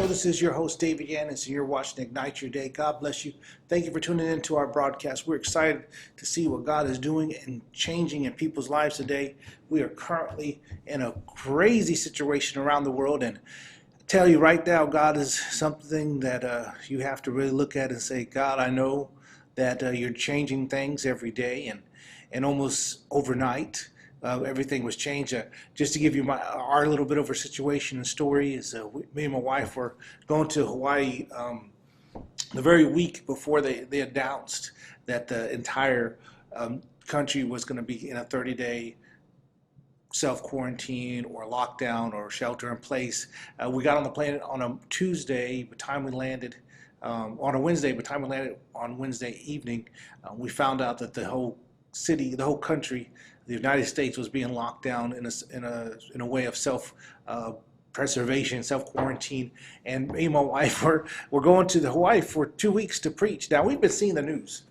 This is your host, David Yanez, and you're watching Ignite Your Day. God bless you. Thank you for tuning in to our broadcast. We're excited to see what God is doing and changing in people's lives today. We are currently in a crazy situation around the world, and I tell you right now, God is something that you have to really look at and say, God, I know that you're changing things every day and almost overnight. Everything was changed. Just to give you our little bit of our situation and story is me and my wife were going to Hawaii the very week before they announced that the entire country was going to be in a 30-day self-quarantine or lockdown or shelter in place. We got on the plane on a Tuesday. By the time we landed on a Wednesday, by the time we landed on Wednesday evening, we found out that the whole city, the whole country, the United States was being locked down in a way of self-preservation, self-quarantine. And me and my wife we're going to the Hawaii for 2 weeks to preach. Now, we've been seeing the news.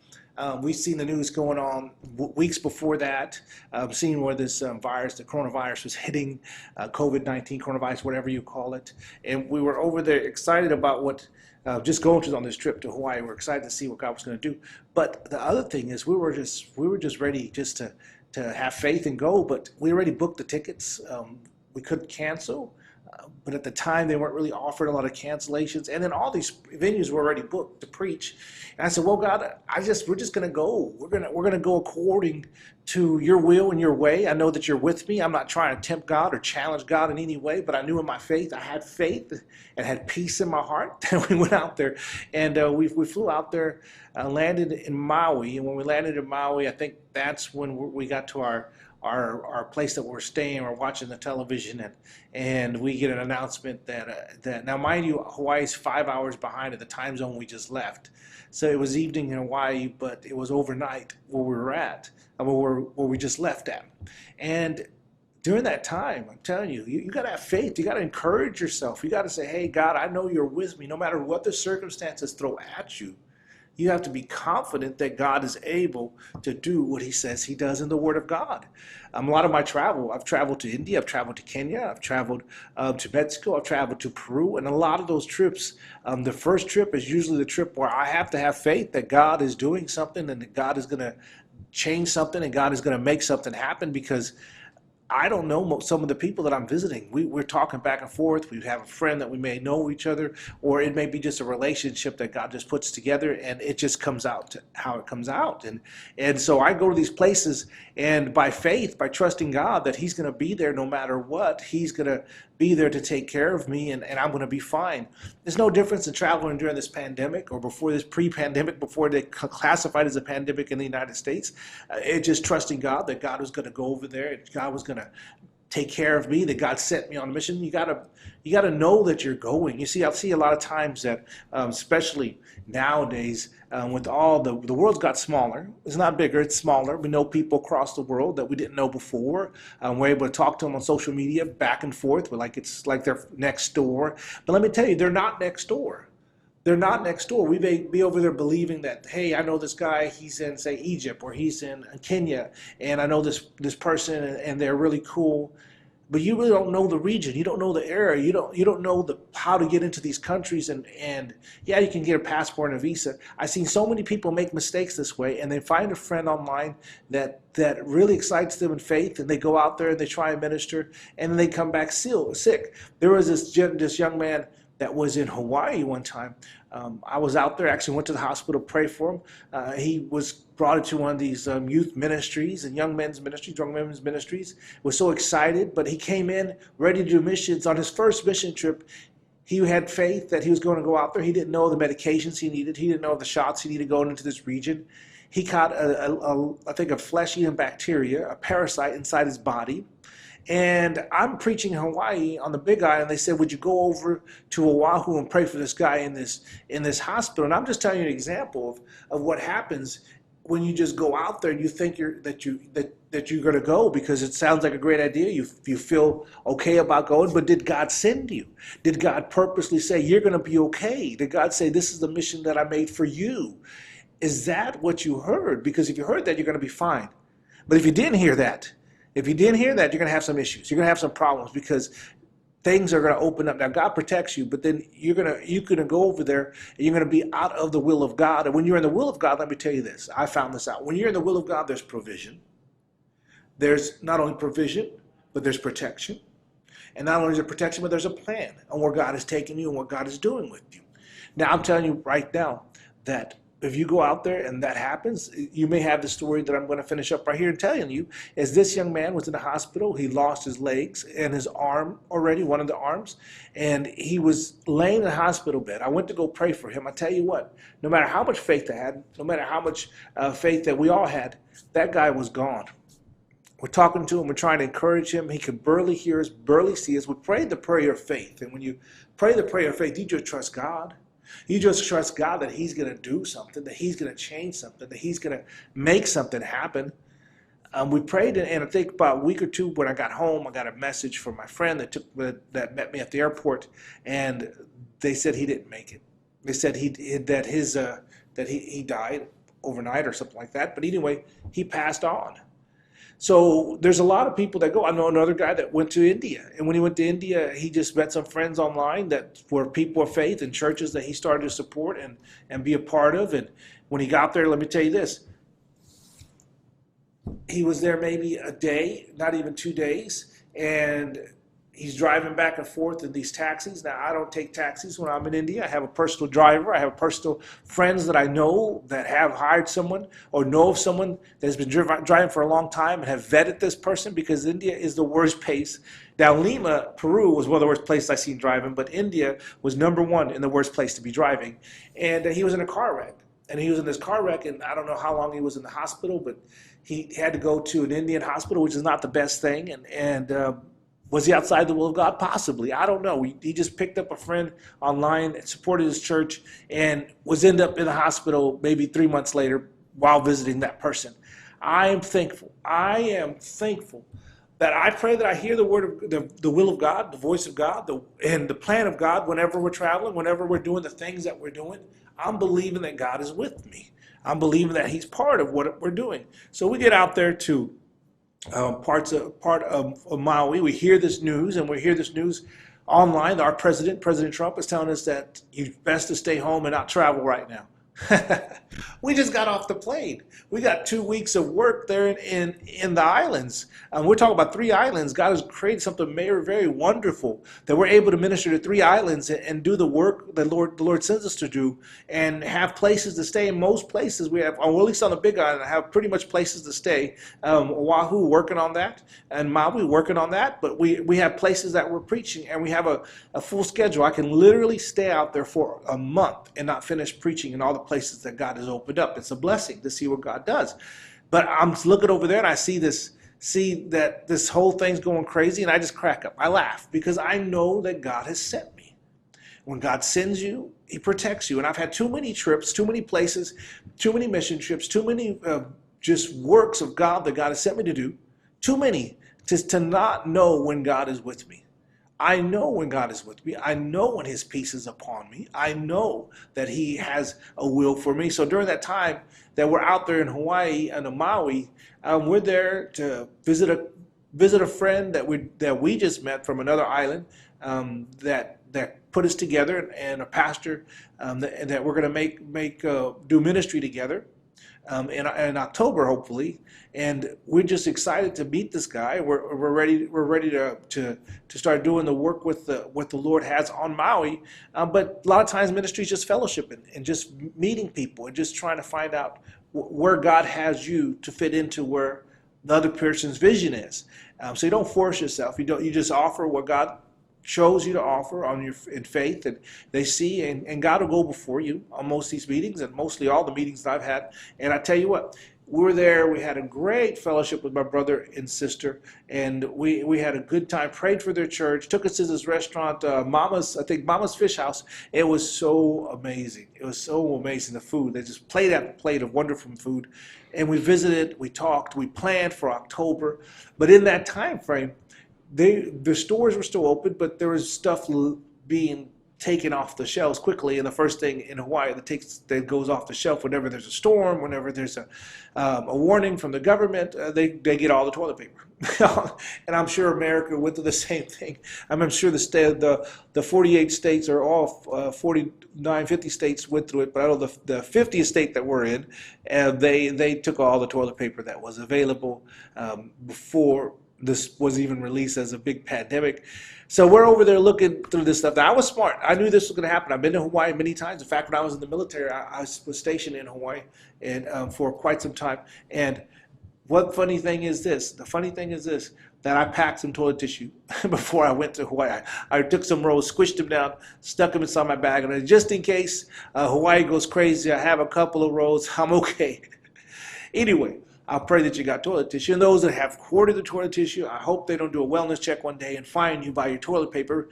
We've seen the news going on weeks before that, seeing where this virus, the coronavirus, was hitting, COVID-19, coronavirus, whatever you call it. And we were over there excited about what just going on this trip to Hawaii. We're excited to see what God was going to do. But the other thing is we were just ready just to have faith and go, but we already booked the tickets. We couldn't cancel, but at the time they weren't really offering a lot of cancellations, and then all these venues were already booked to preach. And I said, well, God, we're just gonna go. We're gonna go according to your will and your way. I know that you're with me. I'm not trying to tempt God or challenge God in any way, but I knew in my faith, I had faith and had peace in my heart. And we went out there, and we flew out there, landed in Maui. And when we landed in Maui, I think that's when we got to our place that we're staying. We're watching the television, and we get an announcement that now, mind you, Hawaii's 5 hours behind at the time zone we just left. So it was evening in Hawaii, but it was overnight where we were at, where we just left at. And during that time, I'm telling you, you got to have faith. You got to encourage yourself. You got to say, hey, God, I know you're with me. No matter what the circumstances throw at you, you have to be confident that God is able to do what he says he does in the Word of God. A lot of my travel, I've traveled to India, I've traveled to Kenya, I've traveled to Mexico, I've traveled to Peru, and a lot of those trips, the first trip is usually the trip where I have to have faith that God is doing something and that God is going to change something and God is going to make something happen, because I don't know some of the people that I'm visiting. We're talking back and forth. We have a friend that we may know each other, or it may be just a relationship that God just puts together, and it just comes out to how it comes out. And so I go to these places, and by faith, by trusting God that he's going to be there no matter what, he's going to be there to take care of me, and I'm going to be fine. There's no difference in traveling during this pandemic or before this pre-pandemic, before they classified as a pandemic in the United States. It's just trusting God that God was going to go over there, and God was going to take care of me, that God sent me on a mission. You gotta know that you're going. You see, I see a lot of times that, especially nowadays, with all the world's got smaller. It's not bigger, it's smaller. We know people across the world that we didn't know before. We're able to talk to them on social media back and forth. It's like they're next door. But let me tell you, they're not next door. They're not next door. We may be over there believing that, hey, I know this guy, he's in, say, Egypt, or he's in Kenya, and I know this person, and they're really cool. But you really don't know the region. You don't know the area. You don't know how to get into these countries. And yeah, you can get a passport and a visa. I've seen so many people make mistakes this way, and they find a friend online that really excites them in faith, and they go out there and they try and minister, and then they come back sick. There was this young man that was in Hawaii one time. I was out there, actually went to the hospital to pray for him. He was brought into one of these youth ministries and young men's ministries, young men's ministries. Was so excited, but he came in ready to do missions. On his first mission trip, he had faith that he was going to go out there. He didn't know the medications he needed. He didn't know the shots he needed going into this region. He caught, I think, a flesh-eating bacteria, a parasite inside his body. And I'm preaching in Hawaii on the Big Island. They said, would you go over to Oahu and pray for this guy in this hospital? And I'm just telling you an example of what happens when you just go out there and you think that you're going to go because it sounds like a great idea. You feel okay about going, but did God send you? Did God purposely say, you're going to be okay? Did God say, this is the mission that I made for you? Is that what you heard? Because if you heard that, you're going to be fine. But if you didn't hear that, you're going to have some issues. You're going to have some problems because things are going to open up. Now, God protects you, but then you're going to go over there and you're going to be out of the will of God. And when you're in the will of God, let me tell you this. I found this out. When you're in the will of God, there's provision. There's not only provision, but there's protection. And not only is there protection, but there's a plan on where God is taking you and what God is doing with you. Now, I'm telling you right now that if you go out there and that happens, you may have the story that I'm going to finish up right here and telling you, is this young man was in the hospital. He lost his legs and his arm already, one of the arms, and he was laying in the hospital bed. I went to go pray for him. I tell you what, no matter how much faith I had, no matter how much faith that we all had, that guy was gone. We're talking to him. We're trying to encourage him. He could barely hear us, barely see us. We prayed the prayer of faith. And when you pray the prayer of faith, you just trust God. You just trust God that he's going to do something, that he's going to change something, that he's going to make something happen. We prayed, and I think about a week or two when I got home, I got a message from my friend that met me at the airport, and they said he didn't make it. They said that he died overnight or something like that. But anyway, he passed on. So there's a lot of people that go. I know another guy that went to India, and when he went to India, he just met some friends online that were people of faith and churches that he started to support and be a part of. And when he got there, let me tell you this, he was there maybe a day, not even 2 days, and he's driving back and forth in these taxis. Now, I don't take taxis when I'm in India. I have a personal driver. I have personal friends that I know that have hired someone or know of someone that has been driving for a long time and have vetted this person, because India is the worst place. Now, Lima, Peru was one of the worst places I've seen driving, but India was #1 in the worst place to be driving. And he was in a car wreck. And he was in this car wreck, and I don't know how long he was in the hospital, but he had to go to an Indian hospital, which is not the best thing. Was he outside the will of God? Possibly. I don't know. He just picked up a friend online and supported his church and ended up in the hospital maybe 3 months later while visiting that person. I am thankful. That I pray that I hear the word of the will of God, the voice of God, and the plan of God whenever we're traveling, whenever we're doing the things that we're doing. I'm believing that God is with me. I'm believing that he's part of what we're doing. So we get out there to part of Maui. We hear this news, and we hear this news online. Our President Trump, is telling us that it's best to stay home and not travel right now. We just got off the plane. We got 2 weeks of work there in the islands. We're talking about 3 islands. God has created something very, very wonderful that we're able to minister to 3 islands and do the work the Lord sends us to do, and have places to stay. In most places we have, or at least on the Big Island, have pretty much places to stay. Oahu working on that, and Maui working on that. But we have places that we're preaching, and we have a full schedule. I can literally stay out there for a month and not finish preaching in all the places that God has opened up. It's a blessing to see what God does. But I'm looking over there and I see that this whole thing's going crazy, and I just crack up. I laugh because I know that God has sent me. When God sends you, he protects you. And I've had too many trips, too many places, too many mission trips, too many just works of God that God has sent me to do. Too many to not know when God is with me. I know when God is with me. I know when his peace is upon me. I know that he has a will for me. So during that time that we're out there in Hawaii and Maui, we're there to visit a friend that we just met from another island that put us together, and a pastor that we're going to do ministry together. in October, hopefully. And we're just excited to meet this guy. We're ready to start doing the work with what the Lord has on Maui. But a lot of times ministry is just fellowshipping and just meeting people and just trying to find out where God has you to fit into where the other person's vision is. So you don't force yourself. You just offer what God shows you to offer in faith, and they see, and God will go before you on most of these meetings, and mostly all the meetings that I've had. And I tell you what, we were there. We had a great fellowship with my brother and sister, and we had a good time. Prayed for their church. Took us to this restaurant, Mama's Fish House. It was so amazing. It was so amazing, the food. They just played after plate of wonderful food, and we visited. We talked. We planned for October, but in that time frame, the stores were still open, but there was stuff being taken off the shelves quickly. And the first thing in Hawaii that goes off the shelf whenever there's a storm, whenever there's a warning from the government, they get all the toilet paper. And I'm sure America went through the same thing. I'm sure the 48 states, or all 49, 50 states went through it, but I know the 50th state that we're in, they took all the toilet paper that was available before this was even released as a big pandemic. So we're over there looking through this stuff. Now, I was smart. I knew this was going to happen. I've been to Hawaii many times. In fact, when I was in the military, I was stationed in Hawaii and for quite some time. And the funny thing is this, that I packed some toilet tissue before I went to Hawaii. I took some rolls, squished them down, stuck them inside my bag, and just in case Hawaii goes crazy, I have a couple of rolls, I'm okay. Anyway, I pray that you got toilet tissue. And those that have hoarded the toilet tissue, I hope they don't do a wellness check one day and fine you by your toilet paper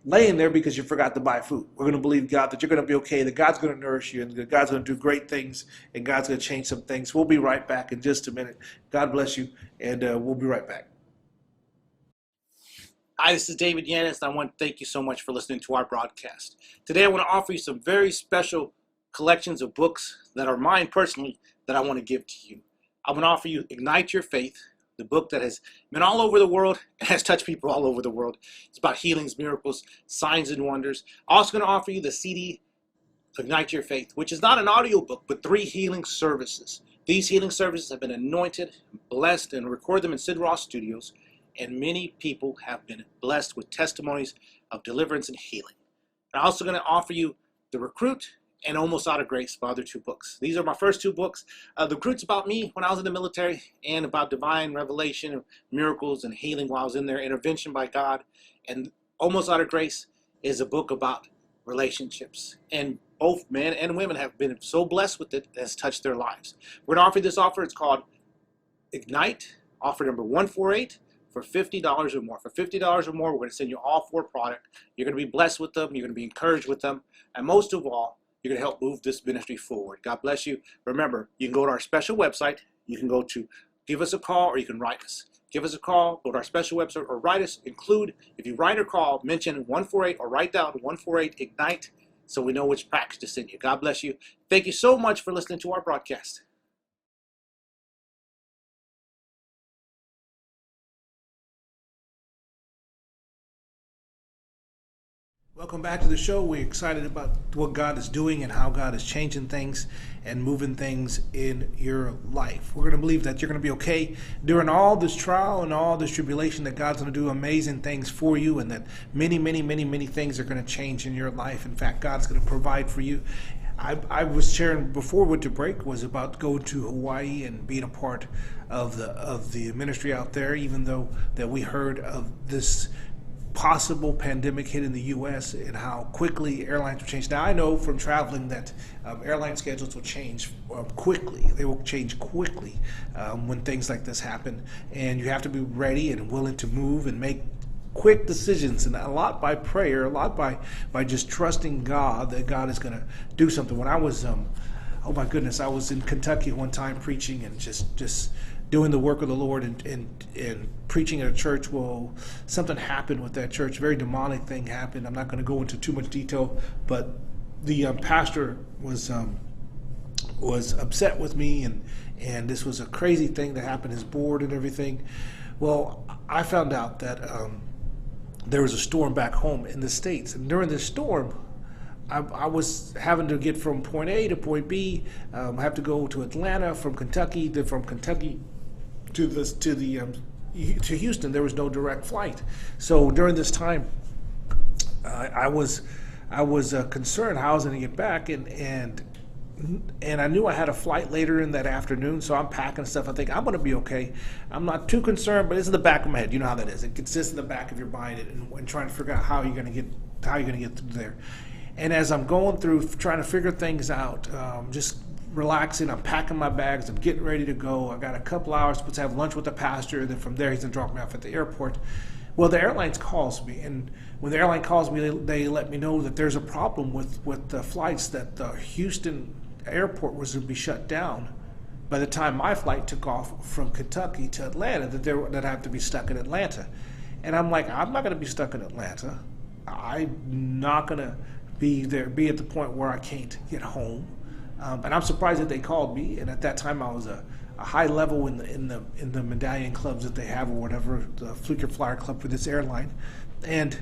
laying there because you forgot to buy food. We're going to believe God that you're going to be okay, that God's going to nourish you, and that God's going to do great things, and God's going to change some things. We'll be right back in just a minute. God bless you, and we'll be right back. Hi, this is David Yanez, and I want to thank you so much for listening to our broadcast. Today I want to offer you some very special collections of books that are mine personally that I want to give to you. I'm going to offer you Ignite Your Faith, the book that has been all over the world and has touched people all over the world. It's about healings, miracles, signs, and wonders. I'm also going to offer you the CD, Ignite Your Faith, which is not an audio book, but 3 healing services. These healing services have been anointed, blessed, and record them in Sid Ross Studios, and many people have been blessed with testimonies of deliverance and healing. I'm also going to offer you The Recruit and Almost Out of Grace, my other 2 books. These are my first 2 books. The Recruit's about me when I was in the military, and about divine revelation, miracles, and healing while I was in there, intervention by God. And Almost Out of Grace is a book about relationships. And both men and women have been so blessed with it, it has touched their lives. We're going to offer this offer. It's called Ignite, offer number 148. For $50 or more. For $50 or more, we're going to send you all 4 products. You're going to be blessed with them. You're going to be encouraged with them. And most of all, you're going to help move this ministry forward. God bless you. Remember, you can go to our special website. You can go to give us a call, or you can write us. Give us a call, go to our special website, or write us. Include, if you write or call, mention 148 or write down 148 Ignite so we know which package to send you. God bless you. Thank you so much for listening to our broadcast. Welcome back to the show. We're excited about what God is doing and how God is changing things and moving things in your life. We're going to believe that you're going to be okay during all this trial and all this tribulation, that God's going to do amazing things for you, and that many, many, many, many things are going to change in your life. In fact, God's going to provide for you. I was sharing before we went to break was about going to Hawaii and being a part of the ministry out there, even though that we heard of this possible pandemic hitting the U.S. and how quickly airlines will change. Now, I know from traveling that airline schedules will change quickly. They will change quickly when things like this happen, and you have to be ready and willing to move and make quick decisions, and a lot by prayer, a lot by just trusting God that God is going to do something. When I was, oh my goodness, I was in Kentucky one time preaching and just doing the work of the Lord and preaching at a church. Well, something happened with that church. A very demonic thing happened. I'm not going to go into too much detail, but the pastor was upset with me, and this was a crazy thing that happened, his board and everything. Well, I found out that there was a storm back home in the States, and during this storm, I was having to get from point A to point B. I have to go to Atlanta from Kentucky. From Kentucky to Houston, there was no direct flight. So during this time, I was concerned how I was going to get back, and I knew I had a flight later in that afternoon. So I'm packing stuff. I think I'm going to be okay. I'm not too concerned, but it's in the back of my head. You know how that is. It sits in the back of your mind and trying to figure out how you're going to get through there. And as I'm going through trying to figure things out, just relaxing, I'm packing my bags, I'm getting ready to go. I got a couple hours to have lunch with the pastor, and then from there he's gonna drop me off at the airport. Well, the airline calls me, and when the airline calls me, they let me know that there's a problem with the flights, that the Houston airport was going to be shut down by the time my flight took off from Kentucky to Atlanta, that I have to be stuck in Atlanta. And I'm like, I'm not going to be stuck in Atlanta. I'm not going to be at the point where I can't get home. And I'm surprised that they called me. And at that time, I was a high level in the medallion clubs that they have, or whatever, the Fluker Flyer Club for this airline. And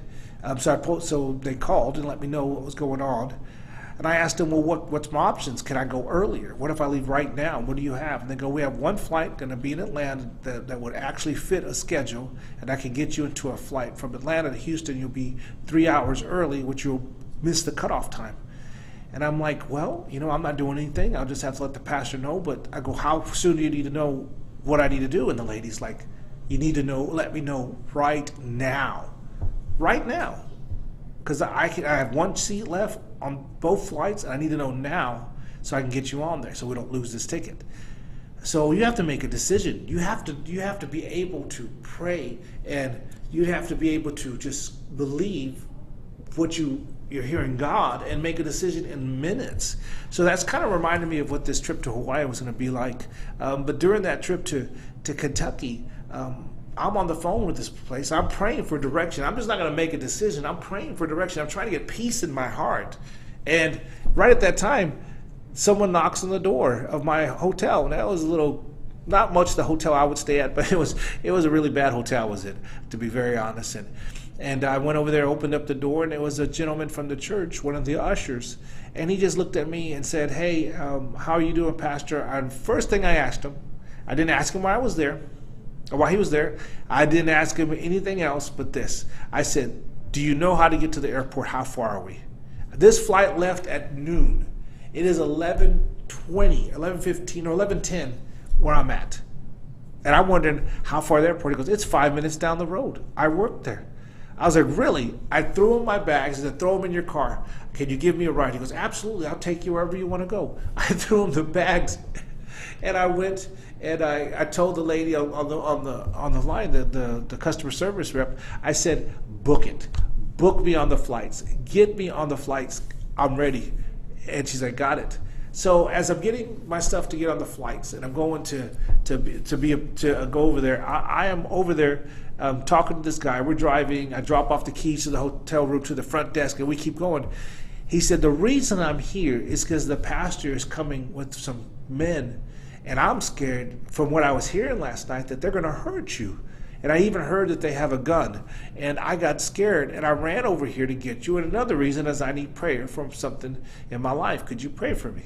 so they called and let me know what was going on. And I asked them, well, what's my options? Can I go earlier? What if I leave right now? What do you have? And they go, we have one flight going to be in Atlanta that would actually fit a schedule, and I can get you into a flight from Atlanta to Houston. You'll be 3 hours early, which you'll miss the cutoff time. And I'm like, well, I'm not doing anything. I'll just have to let the pastor know. But I go, how soon do you need to know what I need to do? And the lady's like, you need to let me know right now. Right now. Because I have one seat left on both flights, and I need to know now so I can get you on there so we don't lose this ticket. So you have to make a decision. You have to be able to pray, and you have to be able to just believe what you're hearing God and make a decision in minutes. So that's kind of reminded me of what this trip to Hawaii was going to be like. But during that trip to Kentucky, I'm on the phone with this place. I'm praying for direction. I'm just not going to make a decision. I'm praying for direction. I'm trying to get peace in my heart. And right at that time, someone knocks on the door of my hotel. And that was not much the hotel I would stay at, but it was a really bad hotel, was it, to be very honest. And I went over there, opened up the door, and it was a gentleman from the church, one of the ushers. And he just looked at me and said, hey, how are you doing, Pastor? And first thing I asked him, I didn't ask him why I was there, or why he was there. I didn't ask him anything else but this. I said, do you know how to get to the airport? How far are we? This flight left at noon. It is 11:20, 11:15, or 11:10 where I'm at. And I'm wondering how far the airport. He goes, it's 5 minutes down the road. I worked there. I was like, really? I threw him my bags and I said, throw them in your car. Can you give me a ride? He goes, absolutely. I'll take you wherever you want to go. I threw him the bags, and I went and I told the lady on the line, the customer service rep, I said, book it. Book me on the flights. Get me on the flights. I'm ready. And she's like, got it. So as I'm getting my stuff to get on the flights, and I'm going to go over there, I am over there talking to this guy. We're driving. I drop off the keys to the hotel room to the front desk, and we keep going. He said, the reason I'm here is because the pastor is coming with some men, and I'm scared from what I was hearing last night that they're going to hurt you. And I even heard that they have a gun. And I got scared, and I ran over here to get you. And another reason is I need prayer from something in my life. Could you pray for me?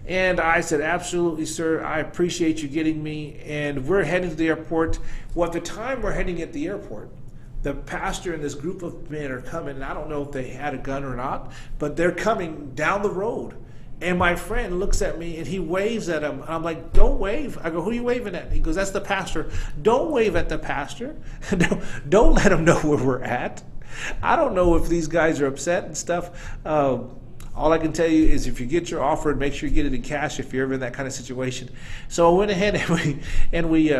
And I said, absolutely, sir. I appreciate you getting me. And we're heading to the airport. Well, at the time we're heading at the airport, the pastor and this group of men are coming. And I don't know if they had a gun or not, but they're coming down the road. And my friend looks at me and he waves at him. I'm like, don't wave. I go, who are you waving at? He goes, that's the pastor. Don't wave at the pastor. Don't let him know where we're at. I don't know if these guys are upset and stuff. All I can tell you is if you get your offer, make sure you get it in cash if you're ever in that kind of situation. So I went ahead and we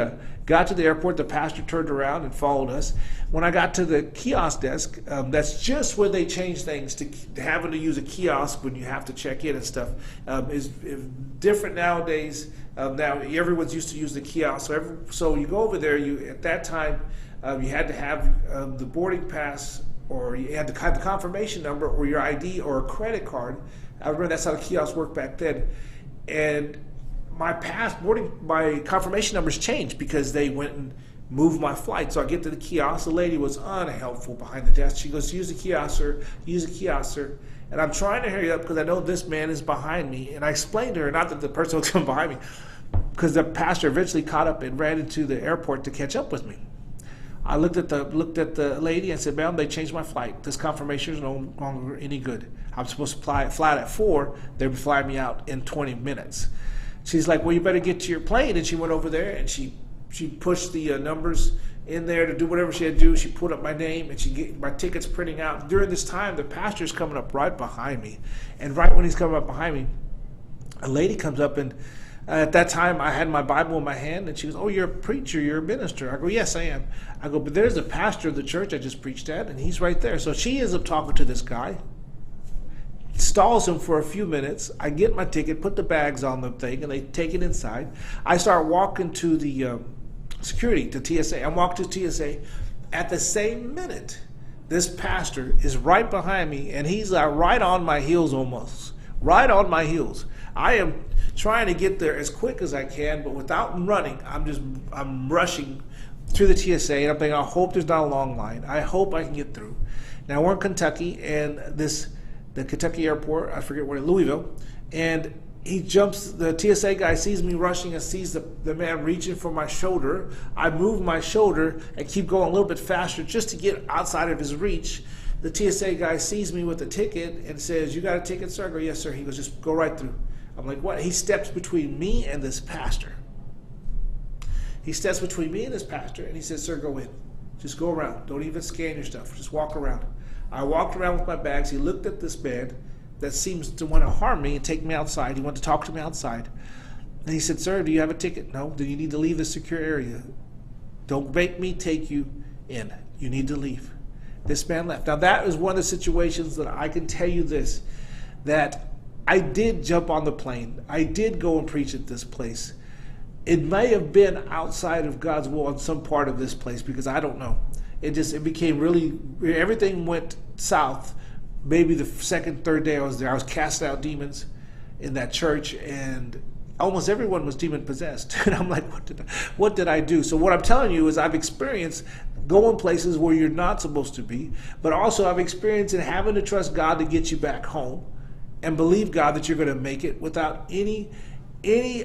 got to the airport. The pastor turned around and followed us. When I got to the kiosk desk, that's just where they change things to having to use a kiosk when you have to check in and stuff. Is different nowadays. Now everyone's used to use the kiosk. So you go over there. At that time, you had to have the boarding pass, or you had to have the confirmation number, or your ID, or a credit card. I remember that's how the kiosks worked back then. And my confirmation numbers changed because they went and move my flight. So I get to the kiosk. The lady was unhelpful behind the desk. She goes, use the kiosk, sir. Use the kiosk, sir. And I'm trying to hurry up because I know this man is behind me. And I explained to her, not that the person was coming behind me, because the pastor eventually caught up and ran into the airport to catch up with me. I looked at the lady and said, ma'am, they changed my flight. This confirmation is no longer any good. I'm supposed to fly at 4. They'll be flying me out in 20 minutes. She's like, well, you better get to your plane. And she went over there and she pushed the numbers in there to do whatever she had to do. She put up my name and she get my tickets printing out. During this time, the pastor's coming up right behind me. And right when he's coming up behind me, a lady comes up, and at that time I had my Bible in my hand, and she goes, oh, you're a preacher, you're a minister. I go, yes, I am. I go, but there's the pastor of the church I just preached at, and he's right there. So she ends up talking to this guy, stalls him for a few minutes. I get my ticket, put the bags on the thing, and they take it inside. I start walking to the security, to TSA. I'm walking to TSA. At the same minute, this pastor is right behind me, and he's right on my heels almost. Right on my heels. I am trying to get there as quick as I can, but without running, I'm rushing through the TSA, and I'm thinking, I hope there's not a long line. I hope I can get through. Now we're in Kentucky, and the Kentucky airport, I forget where, Louisville, and he jumps, the TSA guy sees me rushing and sees the man reaching for my shoulder. I move my shoulder and keep going a little bit faster just to get outside of his reach. The TSA guy sees me with the ticket and says, you got a ticket, sir? I go, yes, sir. He goes, just go right through. I'm like, what? He steps between me and this pastor. He steps between me and this pastor, and he says, sir, go in. Just go around. Don't even scan your stuff. Just walk around. I walked around with my bags. He looked at this man that seems to want to harm me and take me outside. He wanted to talk to me outside. And he said, sir, do you have a ticket? No. Do you need to leave the secure area? Don't make me take you in. You need to leave. This man left. Now that is one of the situations that I can tell you this, that I did jump on the plane. I did go and preach at this place. It may have been outside of God's will on some part of this place, because I don't know. It became really, everything went south. Maybe the second, third day I was there, I was casting out demons in that church, and almost everyone was demon possessed. And I'm like, what did I do? So what I'm telling you is I've experienced going places where you're not supposed to be, but also I've experienced in having to trust God to get you back home and believe God that you're going to make it without any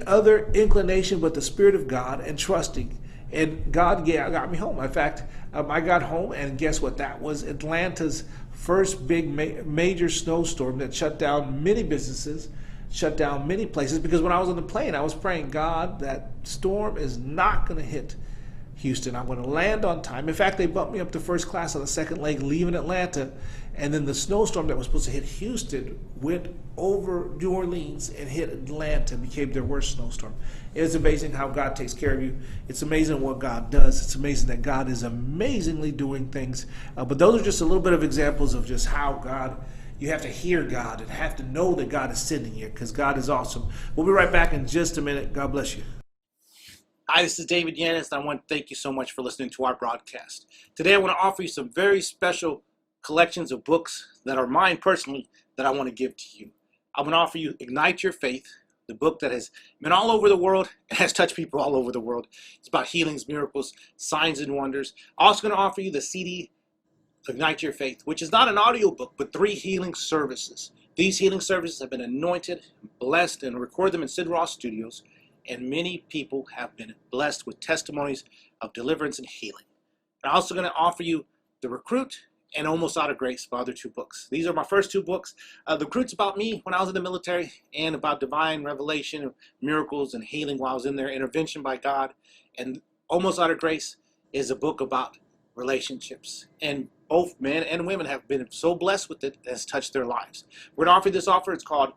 other inclination but the Spirit of God, and trusting. And God got me home. In fact, I got home, and guess what? That was Atlanta's first big major snowstorm that shut down many businesses, shut down many places, because when I was on the plane, I was praying, God, that storm is not going to hit Houston. I'm going to land on time. In fact, they bumped me up to first class on the second leg leaving Atlanta, and then the snowstorm that was supposed to hit Houston went over New Orleans and hit Atlanta, became their worst snowstorm. It's amazing how God takes care of you. It's amazing what God does. It's amazing that God is amazingly doing things. But those are just a little bit of examples of just how God, you have to hear God and have to know that God is sending you, because God is awesome. We'll be right back in just a minute. God bless you. Hi, this is David Yanez, and I want to thank you so much for listening to our broadcast. Today I want to offer you some very special collections of books that are mine personally that I want to give to you. I want to offer you Ignite Your Faith, the book that has been all over the world and has touched people all over the world. It's about healings, miracles, signs, and wonders. I'm also going to offer you the CD, Ignite Your Faith, which is not an audio book, but 3 healing services. These healing services have been anointed, blessed, and record them in Sid Ross Studios. And many people have been blessed with testimonies of deliverance and healing. I'm also going to offer you The Recruit and Almost Out of Grace, my other 2 books. These are my first 2 books. The Recruit's about me when I was in the military, and about divine revelation, miracles, and healing while I was in there, intervention by God. And Almost Out of Grace is a book about relationships. And both men and women have been so blessed with it, it has touched their lives. We're going to offer you this offer. It's called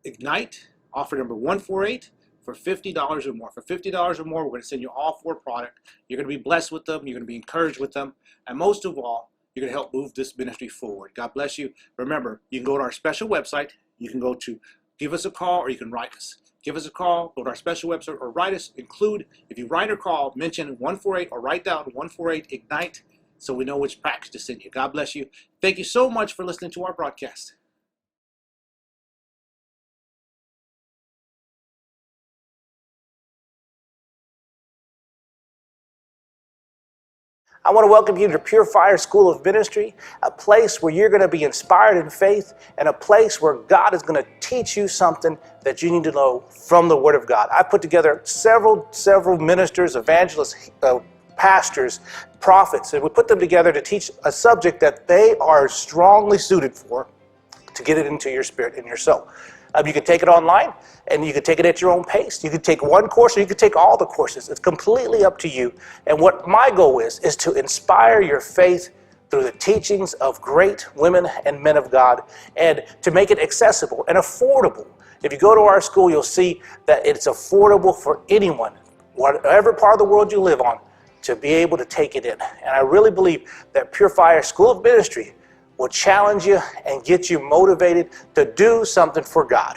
Ignite, offer number 148. For $50 or more. For $50 or more, we're going to send you all 4 products. You're going to be blessed with them. You're going to be encouraged with them. And most of all, you're going to help move this ministry forward. God bless you. Remember, you can go to our special website. You can go to give us a call, or you can write us. Give us a call, go to our special website, or write us. Include, if you write or call, mention 148 or write down 148 Ignite, so we know which package to send you. God bless you. Thank you so much for listening to our broadcast. I want to welcome you to Pure Fire School of Ministry, a place where you're going to be inspired in faith and a place where God is going to teach you something that you need to know from the Word of God. I put together several ministers, evangelists, pastors, prophets, and we put them together to teach a subject that they are strongly suited for, to get it into your spirit and your soul. You can take it online, and you can take it at your own pace. You can take one course, or you can take all the courses. It's completely up to you. And what my goal is to inspire your faith through the teachings of great women and men of God, and to make it accessible and affordable. If you go to our school, you'll see that it's affordable for anyone, whatever part of the world you live on, to be able to take it in. And I really believe that Pure Fire School of Ministry will challenge you and get you motivated to do something for God.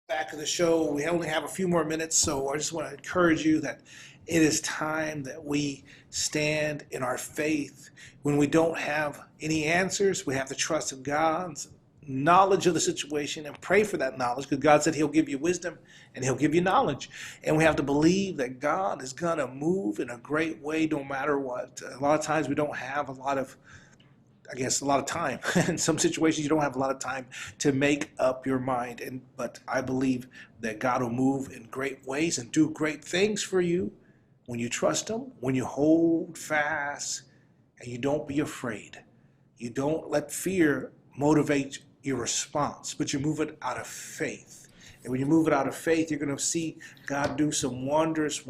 Back of the show, we only have a few more minutes, so I just want to encourage you that it is time that we stand in our faith. When we don't have any answers, we have to trust in God's knowledge of the situation and pray for that knowledge, because God said He'll give you wisdom and He'll give you knowledge. And we have to believe that God is going to move in a great way no matter what. A lot of times we don't have a lot of time. In some situations, you don't have a lot of time to make up your mind. But I believe that God will move in great ways and do great things for you when you trust Him, when you hold fast, and you don't be afraid. You don't let fear motivate your response, but you move it out of faith. And when you move it out of faith, you're going to see God do some wondrous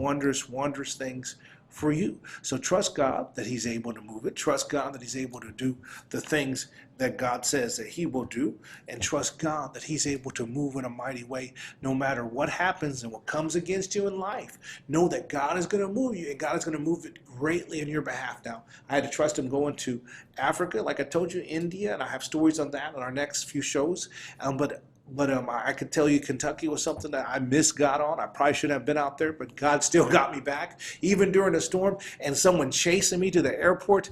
things for you. So trust God that He's able to move it. Trust God that He's able to do the things that God says that He will do. And trust God that He's able to move in a mighty way no matter what happens and what comes against you in life. Know that God is going to move you, and God is going to move it greatly in your behalf. Now, I had to trust Him going to Africa, like I told you, India, and I have stories on that in our next few shows. But I could tell you Kentucky was something that I missed God on. I probably shouldn't have been out there, but God still got me back. Even during a storm and someone chasing me to the airport,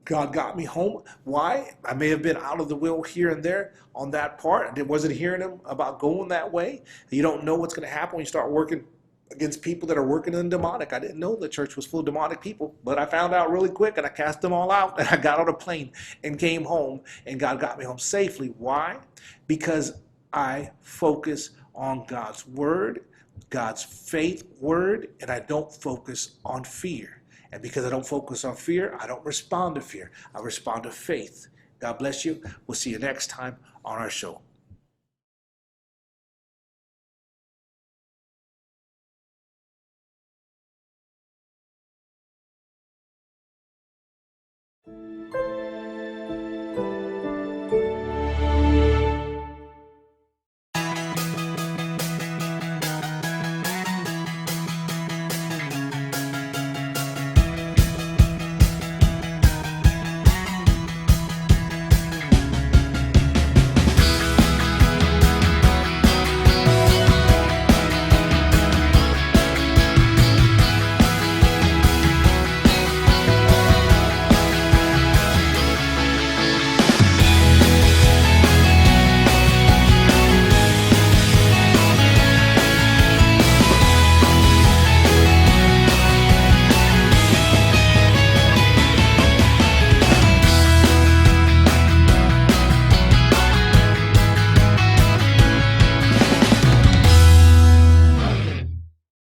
God got me home. Why? I may have been out of the will here and there on that part. I wasn't hearing Him about going that way. You don't know what's going to happen when you start working against people that are working in demonic. I didn't know the church was full of demonic people, but I found out really quick, and I cast them all out, and I got on a plane and came home, and God got me home safely. Why? Because I focus on God's word, God's faith word, and I don't focus on fear. And because I don't focus on fear, I don't respond to fear. I respond to faith. God bless you. We'll see you next time on our show.